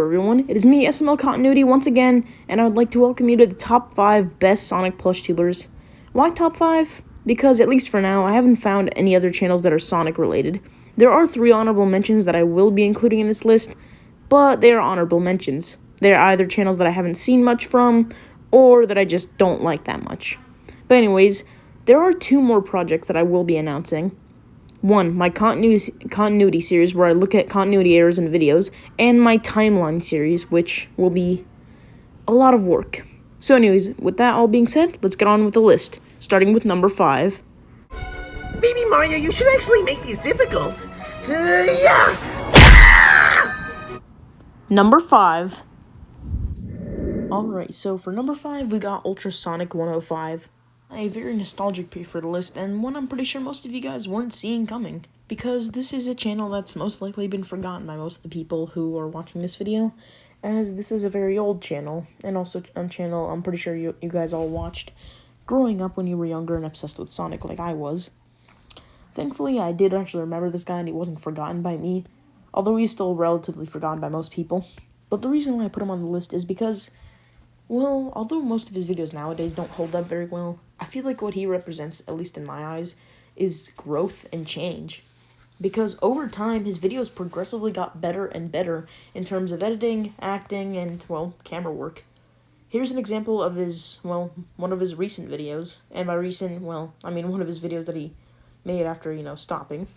everyone, it is me, SML Continuity, once again, and I would like to welcome you to the top 5 best Sonic plush tubers. Why top 5? Because, at least for now, I haven't found any other channels that are Sonic related. There are 3 honorable mentions that I will be including in this list, but they are honorable mentions. They are either channels that I haven't seen much from, or that I just don't like that much. But anyways, there are 2 more projects that I will be announcing. One, my continuity series, where I look at continuity errors in videos, and my timeline series, which will be a lot of work. So anyways, with that all being said, let's get on with the list, starting with number 5. Baby Mario, you should actually make these difficult. Yeah! Number 5. Alright, so for number 5, we got Ultrasonic 105. A very nostalgic pick for the list, and one I'm pretty sure most of you guys weren't seeing coming, because this is a channel that's most likely been forgotten by most of the people who are watching this video, as this is a very old channel, and also a channel I'm pretty sure you guys all watched growing up when you were younger and obsessed with Sonic like I was. Thankfully, I did actually remember this guy and he wasn't forgotten by me, although he's still relatively forgotten by most people. But the reason why I put him on the list is because, well, although most of his videos nowadays don't hold up very well, I feel like what he represents, at least in my eyes, is growth and change. Because over time, his videos progressively got better and better in terms of editing, acting, and, well, camera work. Here's an example of his, well, one of his recent videos. And by recent, well, I mean one of his videos that he made after, stopping.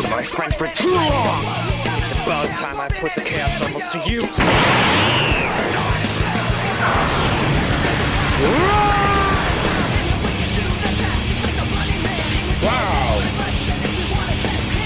My friend for too long. It's about time I put the chaos levels to you. Wow.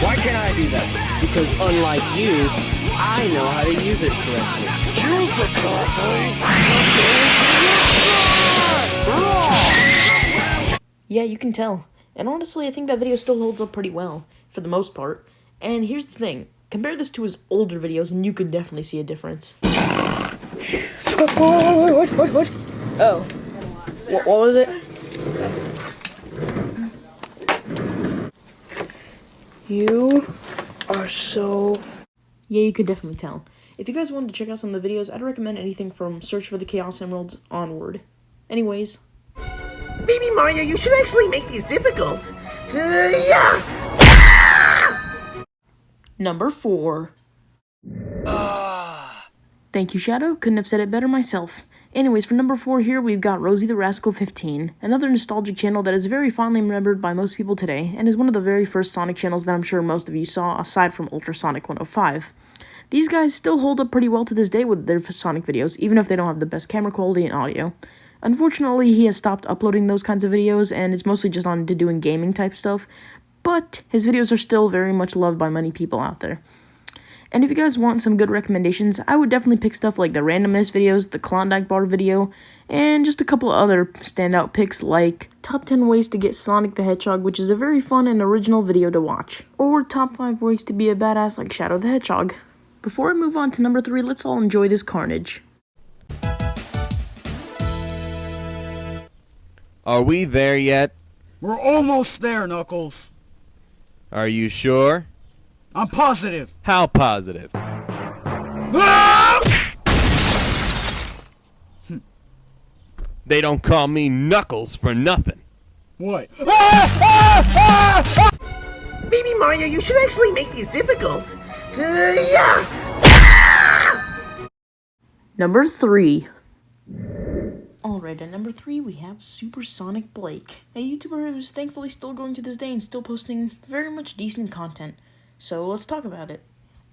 Why can't I do that? Because unlike you, I know how to use it correctly. Use it correctly? Yeah, you can tell. And honestly, I think that video still holds up pretty well, for the most part. And here's the thing, compare this to his older videos and you could definitely see a difference. What? Oh. What was it? You are so... Yeah, you could definitely tell. If you guys wanted to check out some of the videos, I'd recommend anything from Search for the Chaos Emeralds onward. Anyways. Baby Mario, you should actually make these difficult. Yeah! Number 4. Thank you, Shadow. Couldn't have said it better myself. Anyways, for number 4 here, we've got Rosie the Rascal 15, another nostalgic channel that is very fondly remembered by most people today, and is one of the very first Sonic channels that I'm sure most of you saw, aside from Ultrasonic 105. These guys still hold up pretty well to this day with their Sonic videos, even if they don't have the best camera quality and audio. Unfortunately, he has stopped uploading those kinds of videos, and is mostly just on to doing gaming type stuff, but his videos are still very much loved by many people out there. And if you guys want some good recommendations, I would definitely pick stuff like the randomness videos, the Klondike Bar video, and just a couple of other standout picks like Top 10 Ways to Get Sonic the Hedgehog, which is a very fun and original video to watch, or Top 5 Ways to Be a Badass like Shadow the Hedgehog. Before I move on to number 3, let's all enjoy this carnage. Are we there yet? We're almost there, Knuckles. Are you sure? I'm positive. How positive? They don't call me Knuckles for nothing. What? Baby Mario, you should actually make these difficult. Yeah! Number 3. Alright, at number 3 we have Supersonic Blake, a YouTuber who's thankfully still going to this day and still posting very much decent content. So let's talk about it.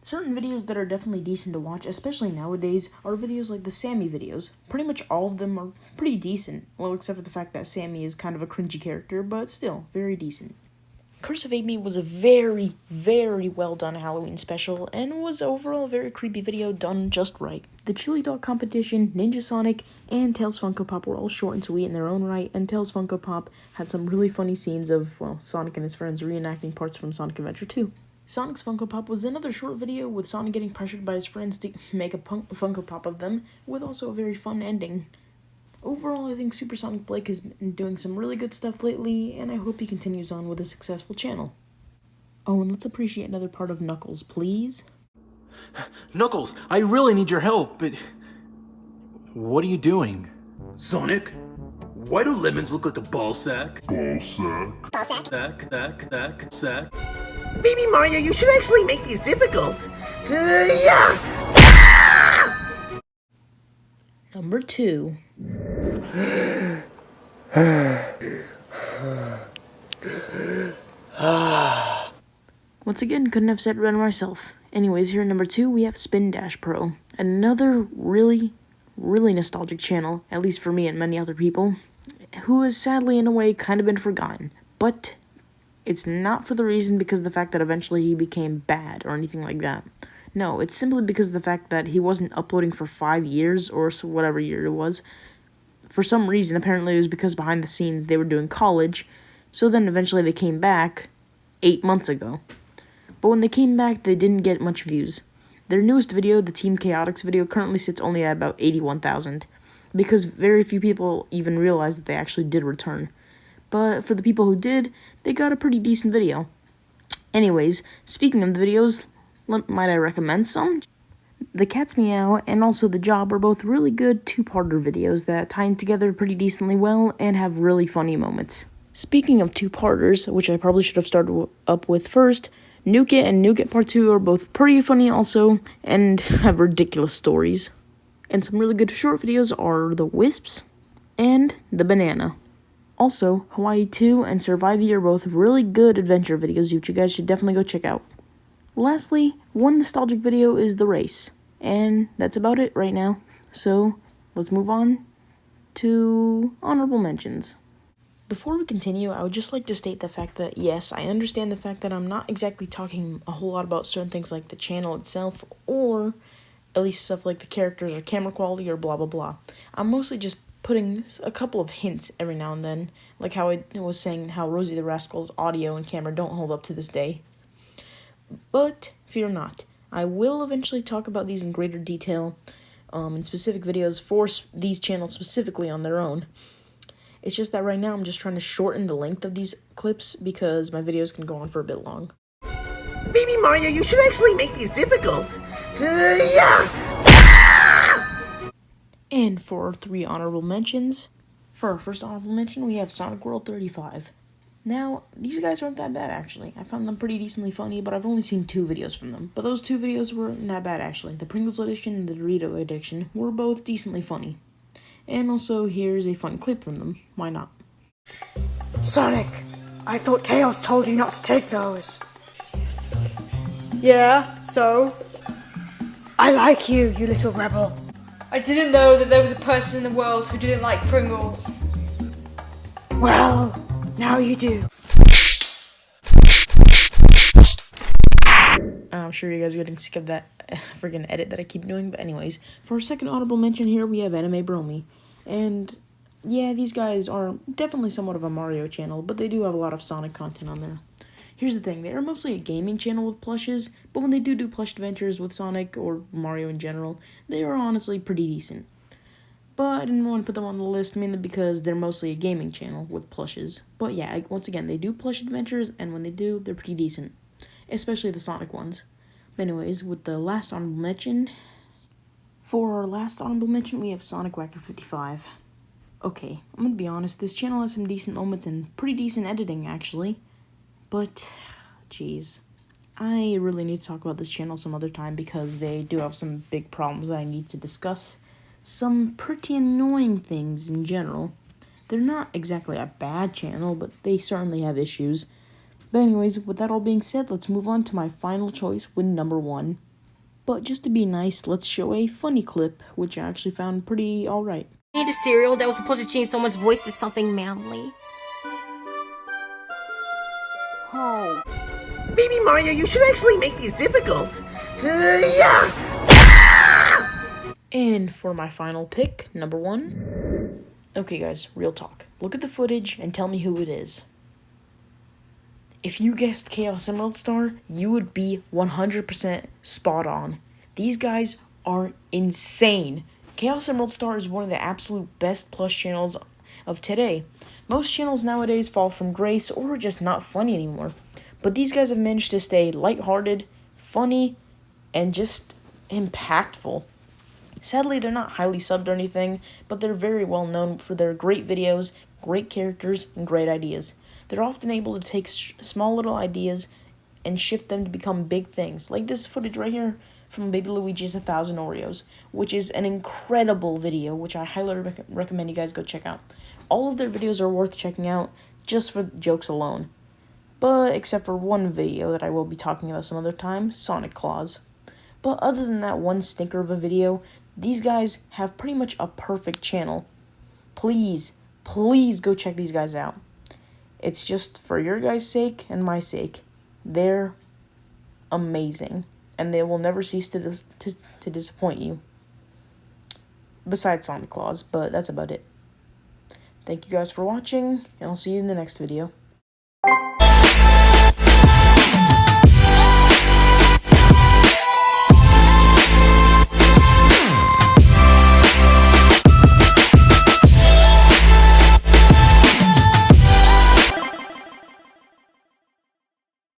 Certain videos that are definitely decent to watch, especially nowadays, are videos like the Sammy videos. Pretty much all of them are pretty decent, well, except for the fact that Sammy is kind of a cringy character, but still, very decent. Curse of Amy was a very, very well done Halloween special, and was overall a very creepy video done just right. The Chili Dog competition, Ninja Sonic, and Tails Funko Pop were all short and sweet in their own right, and Tails Funko Pop had some really funny scenes of, well, Sonic and his friends reenacting parts from Sonic Adventure 2. Sonic's Funko Pop was another short video with Sonic getting pressured by his friends to make a Funko Pop of them, with also a very fun ending. Overall, I think Supersonic Blake has been doing some really good stuff lately, and I hope he continues on with a successful channel. Oh, and let's appreciate another part of Knuckles, please. Knuckles, I really need your help, but... What are you doing? Sonic, why do lemons look like a ball sack? Baby Sack. Mario, you should actually make these difficult. Yeah! Number 2. Once again, couldn't have said it better myself. Anyways, here at number 2, we have Spin Dash Pro. Another really nostalgic channel, at least for me and many other people, who has sadly, in a way, kind of been forgotten. But it's not for the reason because of the fact that eventually he became bad or anything like that. No, it's simply because of the fact that he wasn't uploading for 5 years, or whatever year it was. For some reason, apparently it was because behind the scenes they were doing college, so then eventually they came back 8 months ago. But when they came back, they didn't get much views. Their newest video, the Team Chaotix video, currently sits only at about 81,000, because very few people even realized that they actually did return. But for the people who did, they got a pretty decent video. Anyways, speaking of the videos, might I recommend some? The Cat's Meow and also The Job are both really good two-parter videos that tie in together pretty decently well and have really funny moments. Speaking of two-parters, which I probably should have started up with first, Nuke It and Nuke It Part 2 are both pretty funny also, and have ridiculous stories. And some really good short videos are The Wisps and The Banana. Also, Hawaii 2 and Survivey are both really good adventure videos which you guys should definitely go check out. Lastly, one nostalgic video is The Race, and that's about it right now. So, let's move on to honorable mentions. Before we continue, I would just like to state the fact that, yes, I understand the fact that I'm not exactly talking a whole lot about certain things like the channel itself, or at least stuff like the characters or camera quality or blah blah blah. I'm mostly just putting a couple of hints every now and then, like how I was saying how Rosie the Rascal's audio and camera don't hold up to this day. But fear not, I will eventually talk about these in greater detail in specific videos for these channels specifically on their own. It's just that right now I'm just trying to shorten the length of these clips because my videos can go on for a bit long. Baby Mario, you should actually make these difficult. Yeah! And for our 3 honorable mentions, for our first honorable mention, we have Sonic World 35. Now, these guys aren't that bad, actually. I found them pretty decently funny, but I've only seen 2 videos from them. But those 2 videos weren't that bad, actually. The Pringles edition and the Dorito edition were both decently funny. And also, here's a fun clip from them. Why not? Sonic, I thought Tails told you not to take those. Yeah, so? I like you, you little rebel. I didn't know that there was a person in the world who didn't like Pringles. Well, now you do. I'm sure you guys are getting sick of that friggin' edit that I keep doing, but anyways, for our second honorable mention here, we have Anime Bromy. And yeah, these guys are definitely somewhat of a Mario channel, but they do have a lot of Sonic content on there. Here's the thing, they are mostly a gaming channel with plushes, but when they do plush adventures with Sonic or Mario in general, they are honestly pretty decent. But I didn't want to put them on the list mainly because they're mostly a gaming channel with plushes. But yeah, once again, they do plush adventures, and when they do, they're pretty decent. Especially the Sonic ones. But anyways, with the last honorable mention, for our last honorable mention, we have Sonic Whacker 55. Okay, I'm gonna be honest, this channel has some decent moments and pretty decent editing, actually. But, jeez, I really need to talk about this channel some other time because they do have some big problems that I need to discuss. Some pretty annoying things in general. They're not exactly a bad channel, but they certainly have issues. But anyways, with that all being said, let's move on to my final choice with number 1. But just to be nice, let's show a funny clip, which I actually found pretty alright. Need a cereal that was supposed to change someone's voice to something manly. Oh. Baby Mario, you should actually make these difficult. Yeah! And for my final pick, number 1. Okay guys, real talk. Look at the footage and tell me who it is. If you guessed Chaos Emerald Star, you would be 100% spot on. These guys are insane. Chaos Emerald Star is one of the absolute best plush channels of today. Most channels nowadays fall from grace or are just not funny anymore. But these guys have managed to stay lighthearted, funny, and just impactful. Sadly, they're not highly subbed or anything, but they're very well known for their great videos, great characters, and great ideas. They're often able to take small little ideas and shift them to become big things, like this footage right here from Baby Luigi's 1,000 Oreos, which is an incredible video, which I highly recommend you guys go check out. All of their videos are worth checking out just for jokes alone, but except for one video that I will be talking about some other time, Sonic Claus. But other than that one stinker of a video, these guys have pretty much a perfect channel. Please, please go check these guys out. It's just for your guys' sake and my sake. They're amazing, and they will never cease to disappoint you. Besides Sonic Claus, but that's about it. Thank you guys for watching, and I'll see you in the next video.